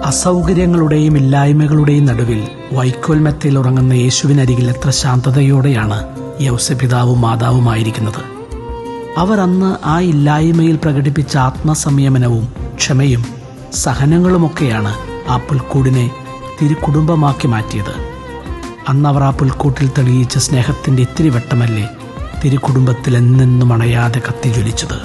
അസൗകര്യങ്ങളുടെയും ഇല്ലായ്മകളുടെയും നടുവിൽ വൈക്കോൽമെത്തയിൽ ഉറങ്ങുന്ന യേശുവിനരികിൽ എത്ര ശാന്തതയോടെയാണ് യൗസപിതാവും മാതാവുമായിരിക്കുന്നത്. അവർ അന്ന് ആ ഇല്ലായ്മയിൽ പ്രകടിപ്പിച്ച ആത്മസംയമനവും ക്ഷമയും സഹനങ്ങളുമൊക്കെയാണ് ആ പുൽക്കൂടിനെ തിരുക്കുടുംബമാക്കി മാറ്റിയത്. അന്നവർ ആ പുൽക്കൂട്ടിൽ തെളിയിച്ച സ്നേഹത്തിൻ്റെ ഇത്തിരി വെട്ടമല്ലേ തിരുക്കുടുംബത്തിൽ എന്നെന്നും അണയാതെ കത്തിജ്വലിച്ചത്.